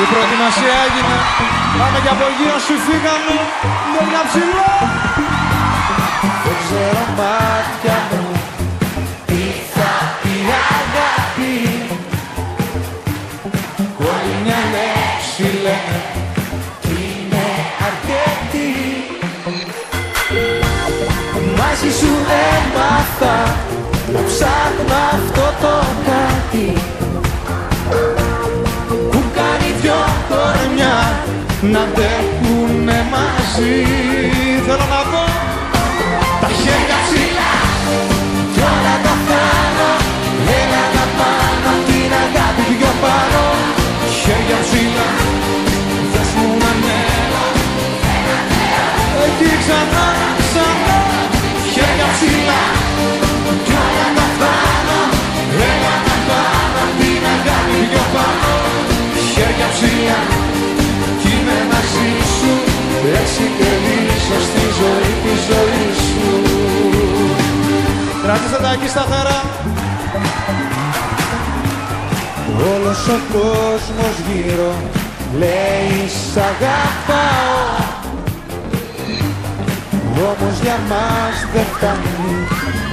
Η προετοιμασία έγινε. Πάμε και από γύρω σου φύγαμε. Μια ψηλό. Δεν ξέρω μάτια μου τι θα πει αγάπη. Όλη μια λέξη λένε κι είναι αρκετή. Μαζί σου έμαθα να ψάχνω αυτό το κάτι που κάνει δυο κορμιά να αντέχουνε μαζί. Θέλω να δω τα χέρια ψηλά κι όλα τα θάνω. Έλα να πάνω την αγάπη πιο πάνω. Χέρια ψηλά, δες μου να ανέβω. Εκεί ξανά, ξανά. Χέρια ψηλά κι όλα τα θάνω. Έλα να πάνω την αγάπη πιο πάνω. Χέρια ψηλά κι είμαι μαζί σου. Έτσι κερδίσω στη ζωή τη ζωή σου. Κράτηστε τα εκεί σταθερά. Όλος ο κόσμος γύρω λέει σ' αγαπάω. Όμως για μας δεν φτάνει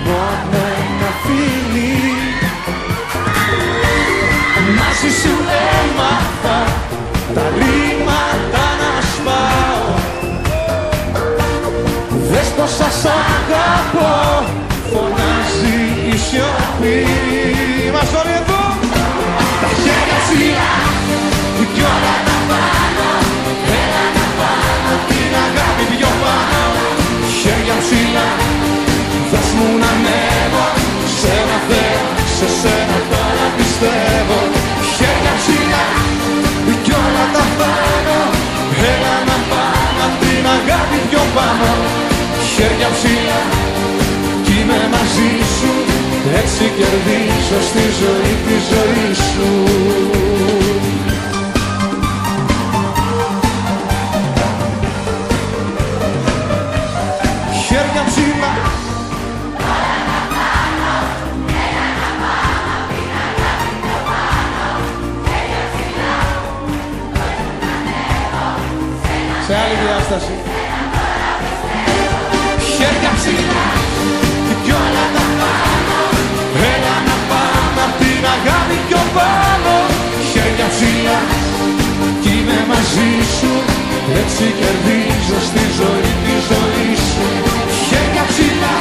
μόνο ένα φίλι. Μαζί σου έμαθα τα ρήματα να σπάω. Δες πόσα σ' αγαπώ, φωνάζει η σιωπή. Είμαστε όλοι εδώ. Τα χέρια ψηλά κι όλα τα πάνω. Έλα να πάνω την αγάπη πιο πάνω. Χέρια ψηλά, δες μου να ανέβω. Σε ένα θέλω, σε σένα τώρα πιστεύω. Χέρια ψηλά κι όλα τα πάνω. Έλα να πάνω την αγάπη πιο πάνω. Χέρια ψηλά κι είμαι μαζί σου. Έτσι κερδίσω στη ζωή τη ζωή σου. Χέρια ψηλά. Σε άλλη διάσταση. Χέρια ψηλά κι όλα τα πάνω. Έλα να πάμε απ' την αγάπη πιο πάνω. Χέρια ψηλά κι είμαι μαζί σου. Έτσι κερδίζω στη ζωή τη ζωή σου. Χέρια ψηλά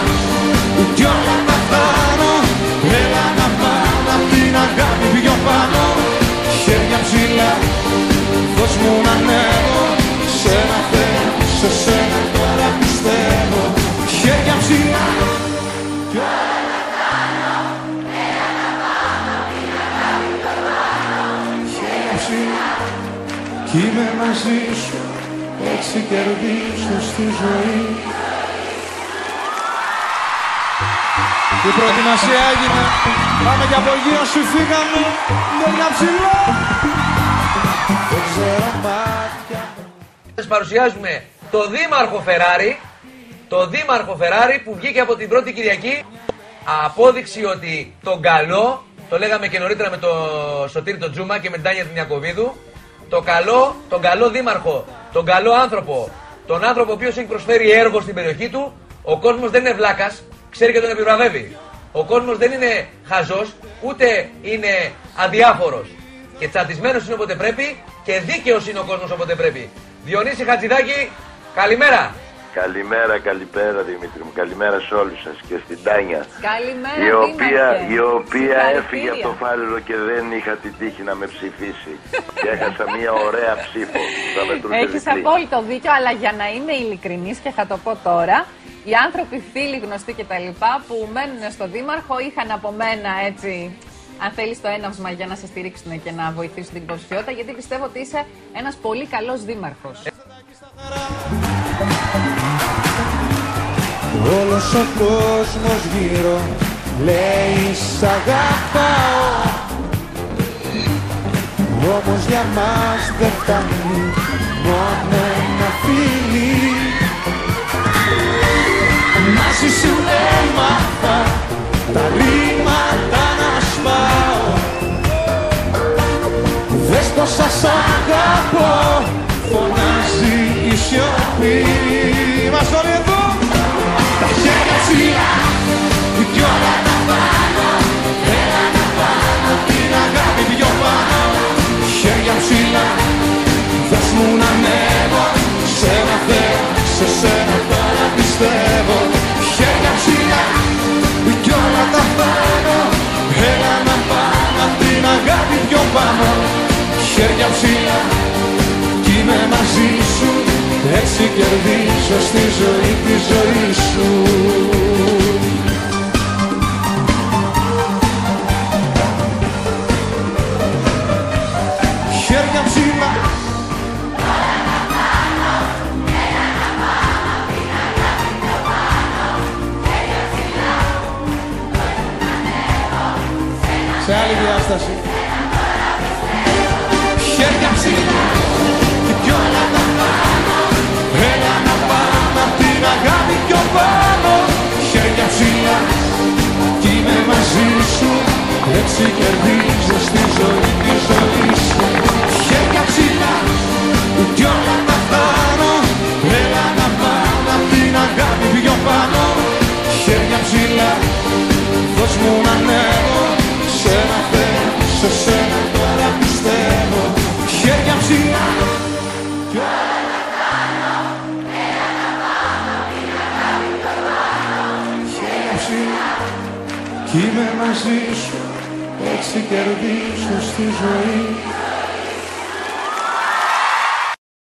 κι όλα τα πάνω. Έλα να πάμε απ' την αγάπη πιο πάνω. Χέρια ψηλά, δώσ' μου να ανέβω. Σε ένα θέλω, σε σένα τώρα πιστεύω. Χέρια ψηλά κι όλα τα πάνω. Έλα να πάμε απ' την αγάπη πιο πάνω. Χέρια ψηλά κι είμαι μαζί σου. Έτσι κερδίζω στη ζωή. Η προετοιμασία έγινε. Πάμε και από γύρω σου φύγαμε. Μια ψηλό. Δεν ξέρω μάτια. Παρουσιάζουμε το Δήμαρχο Φεράρι. Το Δήμαρχο Φεράρι που βγήκε από την πρώτη Κυριακή. Απόδειξη ότι τον καλό, το λέγαμε και νωρίτερα με τον Σωτήρη τον Τζούμα και με την Τάνια την Ιακωβίδου. Τον καλό δήμαρχο, τον καλό άνθρωπο, τον άνθρωπο ο οποίος έχει προσφέρει έργο στην περιοχή του. Ο κόσμος δεν είναι βλάκας, ξέρει και τον επιβραβεύει. Ο κόσμος δεν είναι χαζός, ούτε είναι αδιάφορος. Και τσατισμένος είναι όποτε πρέπει και δίκαιος είναι ο κόσμος όποτε πρέπει. Διονύση Χατζηδάκη, καλημέρα. Καλημέρα, καλημέρα Δημήτρη μου. Καλημέρα σε όλους σας και στην Τάνια. Καλημέρα, η οποία έφυγε από το Φάληρο και δεν είχα την τύχη να με ψηφίσει. Και έχασα μια ωραία ψήφο. Έχεις απόλυτο δίκιο, αλλά για να είμαι ειλικρινής και θα το πω τώρα, οι άνθρωποι, φίλοι, γνωστοί κτλ. Που μένουν στο Δήμαρχο είχαν από μένα έτσι, αν θέλεις, το έναυσμα για να σε στηρίξουν και να βοηθήσουν την υποψηφιότητα, γιατί πιστεύω ότι είσαι ένας πολύ καλός δήμαρχος. Όλος ο κόσμος γύρω λέει σ' αγαπάω. Όμως για μας δεν φτάνει μόνο ένα φίλι. Μαζί σου έμαθα τα ρήματα να σπάω. Δες πόσα σ' αγαπάω. αγαπώ, φωνάζει η σιωπή. Είμαστε όλοι εδώ. Τα χέρια ψηλά κι όλα τα πάνω, έλα να πάνω, την αγάπη πιο πάνω. Χέρια ψηλά, δες μου να ανέβω, σε ένα Θεό, σε σένα τώρα πιστεύω. Χέρια ψηλά κι όλα τα πάνω, έλα να πάνω, την αγάπη πιο πάνω. Χέρια ψηλά κι είμαι μαζί σου, έτσι κερδίζω στη ζωή τη ζωή σου. Χέρια ψηλά. Σε άλλη διάσταση. Χέρια ψηλά κι όλα τα πάνω, έλα να πάμε απ' την αγάπη πιο πάνω. Χέρια ψηλά κι είμαι μαζί σου, έτσι κερδίζω στη ζωή τη ζωή σου. Χέρια ψηλά κι όλα τα πάνω, έλα να πάμε απ' την αγάπη πιο πάνω. Χέρια ψηλά, δώσ' μου να ανέβω, σε ένα Θεό, σε σένα τώρα πιστεύω. Χέρια ψηλά κι όλα τα πάνω, έλα να πάμε απ' την αγάπη πιο πάνω. Χέρια ψηλά κι είμαι μαζί σου, έτσι κερδίζω στη ζωή.